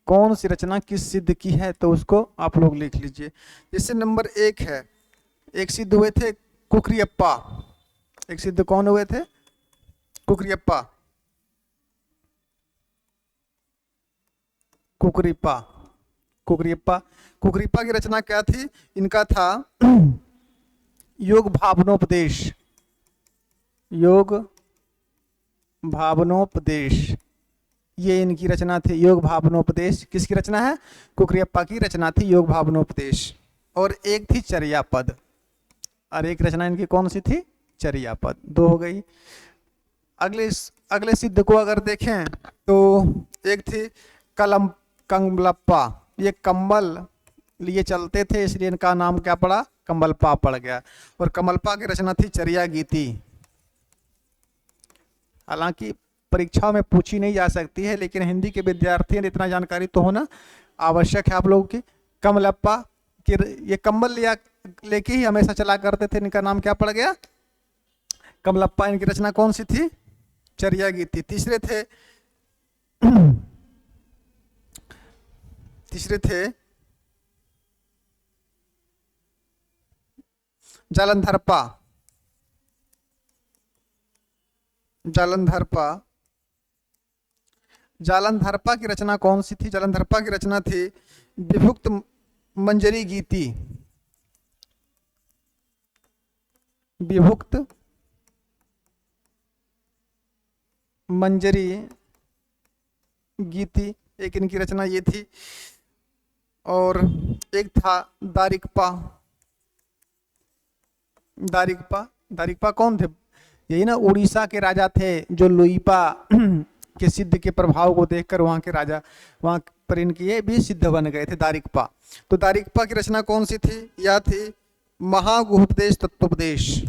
S1: कौन सी रचना किस सिद्ध की है, तो उसको आप लोग लिख लीजिए। जैसे नंबर 1 है, एक सिद्ध हुए थे कुकरियप्पा। एक सिद्ध कौन हुए थे? कुकरियप्पा। कुकरिप्पा, कुकरियप्पा। कुकरिप्पा की रचना क्या थी? इनका था योग भावनोपदेश, योग भावनोपदेश। ये इनकी रचना थी, योग भावनोपदेश। किसकी रचना है? कुकरियप्पा की रचना थी, योग भावनोपदेश। और एक थी चर्यापद, और एक रचना इनकी कौन सी थी? चर्यापद। 2 हो गई। अगले सिद्ध को अगर देखें तो एक थी कमलप्पा। ये कंबल लिए चलते थे, इसलिए इनका नाम क्या पड़ा? कमलप्पा पड़ गया। और कमलप्पा की रचना थी चर्या गीति। हालांकि परीक्षाओं में पूछी नहीं जा सकती है, लेकिन हिंदी के विद्यार्थी इतना जानकारी तो होना आवश्यक है आप लोगों की। कमलप्पा की ये कंबल लिया लेके ही हमेशा चला करते थे, इनका नाम क्या पड़ गया? कमलप्पा। इनकी रचना कौन सी थी? चर्या गीति। तीसरे थे जालंधरप्पा। जालंधरप्पा की रचना कौन सी थी? जालंधरप्पा की रचना थी विभुक्त मंजरी गीति। विभुक्त मंजरी गीति, एक इनकी रचना ये थी। और एक था दारिकप्पा। दारिकप्पा कौन थे? यही ना, उड़ीसा के राजा थे, जो लुइपा के सिद्ध के प्रभाव को देखकर वहां के राजा वहां पर इनके ये भी सिद्ध बन गए थे, दारिकप्पा। तो दारिकप्पा की रचना कौन सी थी? यह थी महागुहोपदेश तत्वोपदेश।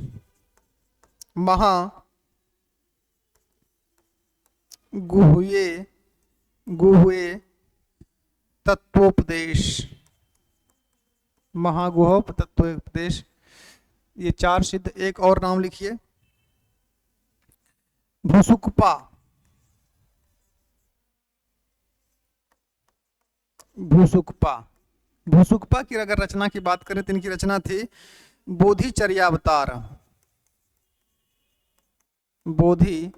S1: गुह्ये तत्वोपदेश, महागुहोप तत्वोपदेश। ये 4 सिद्ध। एक और नाम लिखिए, भूसुकपा, भूसुकपा। भूसुकपा की अगर रचना की बात करें तो इनकी रचना थी बोधिचर्यावतार, बोधिचर्यावतार,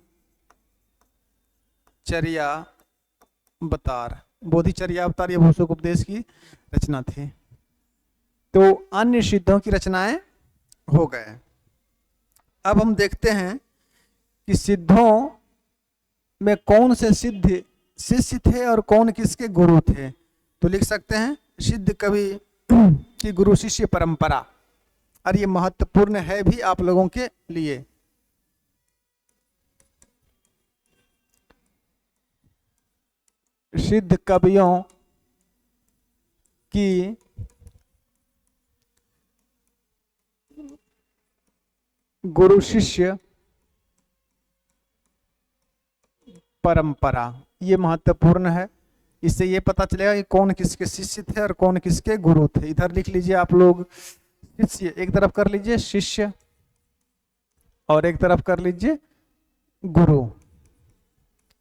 S1: बोधिचर्यावतार ये भूसुक उपदेश की रचना थी। तो अन्य सिद्धों की रचनाएं हो गए। अब हम देखते हैं कि सिद्धों में कौन से सिद्ध शिष्य थे और कौन किसके गुरु थे। तो लिख सकते हैं सिद्ध कवि की गुरु शिष्य परंपरा, और ये महत्वपूर्ण है भी आप लोगों के लिए। सिद्ध कवियों की गुरु शिष्य परंपरा, ये महत्वपूर्ण है। इससे ये पता चलेगा कि कौन किसके शिष्य थे और कौन किसके गुरु थे। इधर लिख लीजिए आप लोग शिष्य, एक तरफ कर लीजिए शिष्य और एक तरफ कर लीजिए गुरु,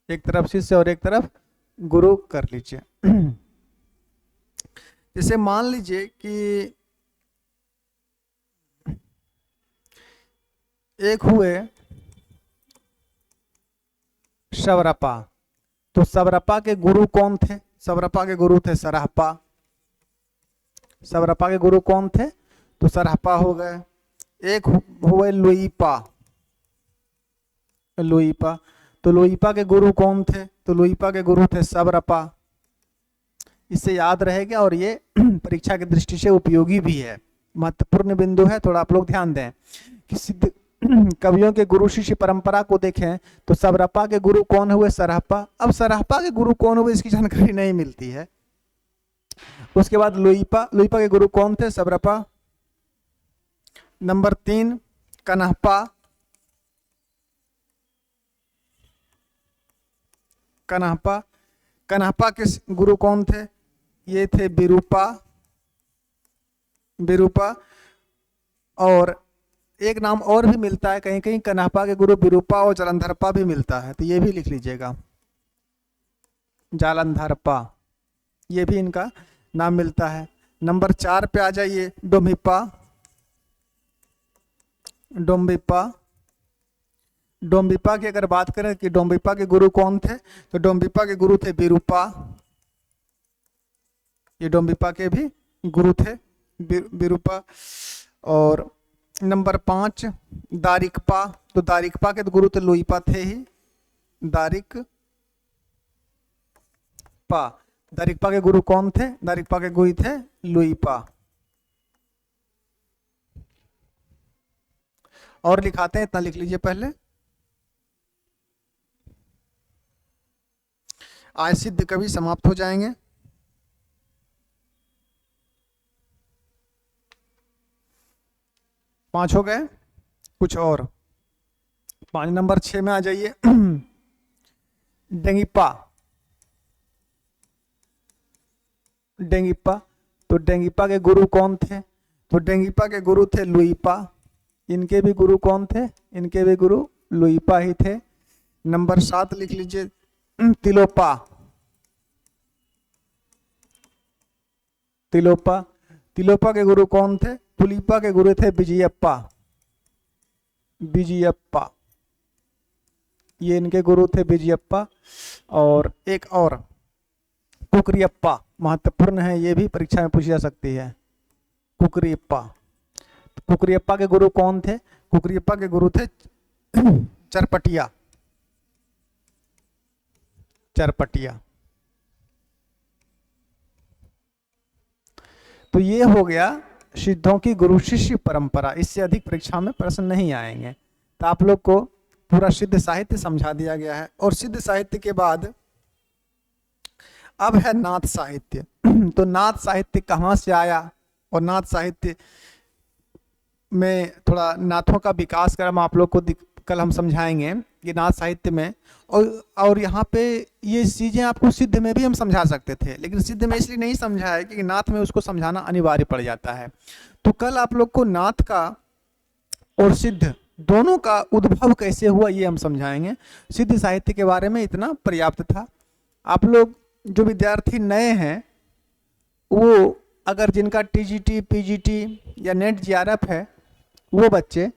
S1: एक तरफ शिष्य और एक तरफ गुरु कर लीजिए। जैसे मान लीजिए कि एक हुए शबरपा, तो शबरपा के गुरु कौन थे? शबरपा के गुरु थे सरहपा। शबरपा के गुरु कौन थे? तो सरहपा हो गए। एक हुए लुईपा, लुईपा, तो लुईपा के गुरु कौन थे? तो लुईपा के गुरु थे शबरपा। इससे याद रहेगा और ये परीक्षा की दृष्टि से उपयोगी भी है, महत्वपूर्ण बिंदु है। थोड़ा आप लोग ध्यान दें कि सिद्ध कवियों के गुरु शिष्य परंपरा को देखें तो शबरपा के गुरु कौन हुए? सरहपा। अब सरहपा के गुरु कौन हुए इसकी जानकारी नहीं मिलती है। उसके बाद लुईपा, लुईपा के गुरु कौन थे? शबरपा। नंबर 3 कन्हपा, कन्हपा, कन्हपा के गुरु कौन थे? ये थे विरूपा, विरूपा। और एक नाम और भी मिलता है कहीं कहीं, कन्हपा के गुरु विरूपा और जालंधरपा भी मिलता है, तो ये भी लिख लीजिएगा जालंधरपा, ये भी इनका नाम मिलता है। नंबर 4 पे आ जाइए डोम्भिपा, डोम्भिपा। डोम्भिपा की अगर बात करें कि डोम्भिपा के गुरु कौन थे, तो डोम्भिपा के गुरु थे विरूपा, ये डोम्भिपा के भी गुरु थे विरूपा। और नंबर 5 दारिकपा, तो दारिकपा के गुरु तो लुईपा थे ही, दारिकपा। दारिकपा के गुरु कौन थे? दारिकपा के गुरु थे लुईपा। और लिखाते हैं, इतना लिख लीजिए पहले। आज सिद्ध कवि समाप्त हो जाएंगे। पांच हो गए, कुछ और 5 नंबर 6 में आ जाइए डेंगिपा, डेंगिपा। तो डेंगिपा के गुरु कौन थे? तो डेंगिपा के गुरु थे लुईपा, इनके भी गुरु कौन थे? इनके भी गुरु लुईपा ही थे। नंबर 7 लिख लीजिए तिलोपा, तिलोपा। तिलोपा के गुरु कौन थे? तुलीपा के गुरु थे विजयप्पा, विजयप्पा, ये इनके गुरु थे विजयप्पा। और एक और कुकरियप्पा, महत्वपूर्ण है, ये भी परीक्षा में पूछी जा सकती है, कुकरियप्पा। कुकरियप्पा के गुरु कौन थे? कुकरियप्पा के गुरु थे चरपटिया, चरपटिया। तो ये हो गया सिद्धों की गुरु शिष्य परंपरा। इससे अधिक परीक्षा में प्रश्न नहीं आएंगे। तो आप लोग को पूरा सिद्ध साहित्य समझा दिया गया है। और सिद्ध साहित्य के बाद अब है नाथ साहित्य। तो नाथ साहित्य कहाँ से आया और नाथ साहित्य में थोड़ा नाथों का विकास क्रम आप लोग को कल हम समझाएंगे कि नाथ साहित्य में। और यहाँ पे ये चीज़ें आपको सिद्ध में भी हम समझा सकते थे, लेकिन सिद्ध में इसलिए नहीं समझाया क्योंकि नाथ में उसको समझाना अनिवार्य पड़ जाता है। तो कल आप लोग को नाथ का और सिद्ध दोनों का उद्भव कैसे हुआ ये हम समझाएंगे। सिद्ध साहित्य के बारे में इतना पर्याप्त था। आप लोग जो विद्यार्थी नए हैं, वो अगर जिनका टीजीटी, पीजीटी या नेट जीआरएफ है, वो बच्चे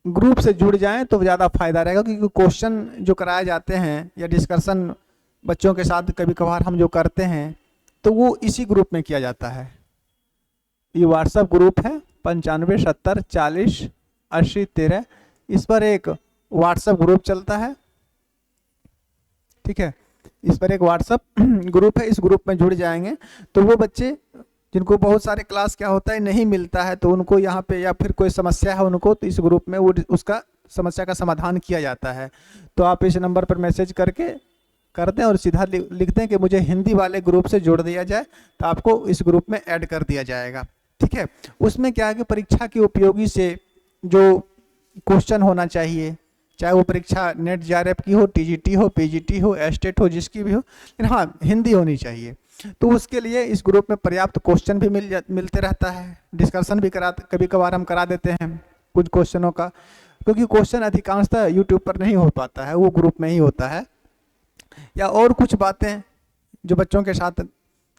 S1: ग्रुप से जुड़ जाएं तो ज़्यादा फायदा रहेगा, क्योंकि क्वेश्चन जो कराए जाते हैं या डिस्कशन बच्चों के साथ कभी कभार हम जो करते हैं तो वो इसी ग्रुप में किया जाता है। ये व्हाट्सएप ग्रुप है 95 70 40 80 13, इस पर एक व्हाट्सएप ग्रुप चलता है, ठीक है। इस पर एक व्हाट्सएप ग्रुप है, इस ग्रुप में जुड़ जाएंगे तो वो बच्चे जिनको बहुत सारे क्लास क्या होता है नहीं मिलता है, तो उनको यहाँ पे या फिर कोई समस्या है उनको, तो इस ग्रुप में वो उसका समस्या का समाधान किया जाता है। तो आप इस नंबर पर मैसेज करके कर दें और सीधा लिख दें कि मुझे हिंदी वाले ग्रुप से जोड़ दिया जाए, तो आपको इस ग्रुप में ऐड कर दिया जाएगा, ठीक है। उसमें क्या है कि परीक्षा के उपयोगी से जो क्वेश्चन होना चाहिए, चाहे वो परीक्षा नेट जीआरएफ की हो, टीजीटी हो, पीजीटी हो, एस्टेट हो, जिसकी भी हो, लेकिन हाँ हिंदी होनी चाहिए। तो उसके लिए इस ग्रुप में पर्याप्त क्वेश्चन भी मिलते रहता है, डिस्कशन भी कभी कभार हम करा देते हैं कुछ क्वेश्चनों का, क्योंकि क्वेश्चन अधिकांशतः यूट्यूब पर नहीं हो पाता है, वो ग्रुप में ही होता है। या और कुछ बातें जो बच्चों के साथ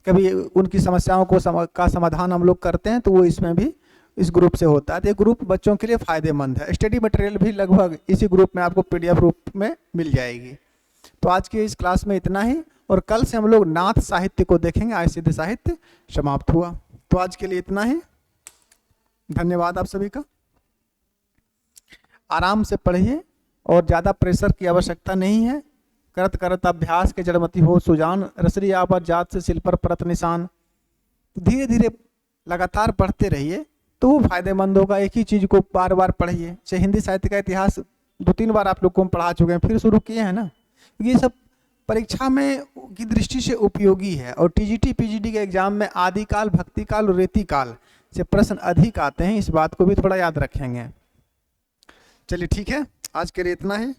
S1: कभी उनकी समस्याओं को का समाधान हम लोग करते हैं, तो वो इसमें भी इस ग्रुप से होता है। तो ये ग्रुप बच्चों के लिए फ़ायदेमंद है। स्टडी मटेरियल भी लगभग इसी ग्रुप में आपको पीडीएफ रूप में मिल जाएगी। तो आज की इस क्लास में इतना ही, और कल से हम लोग नाथ साहित्य को देखेंगे। आज सिद्ध साहित्य समाप्त हुआ। तो आज के लिए इतना ही, धन्यवाद आप सभी का। आराम से पढ़िए और ज़्यादा प्रेशर की आवश्यकता नहीं है। करत करत अभ्यास के जड़मति हो सुजान, रसरी आवर जात से सिल पर परत निशान। तो धीरे धीरे लगातार पढ़ते रहिए तो वो फायदेमंद होगा। एक ही चीज़ को बार बार पढ़िए। जैसे हिंदी साहित्य का इतिहास 2-3 बार आप लोग को हम पढ़ा चुके हैं, फिर शुरू किए हैं ना, क्योंकि ये सब परीक्षा में की दृष्टि से उपयोगी है। और टीजीटी पीजीटी के एग्जाम में आदिकाल, भक्तिकाल और रीतिकाल से प्रश्न अधिक आते हैं, इस बात को भी थोड़ा याद रखेंगे। चलिए ठीक है, आज के लिए इतना ही।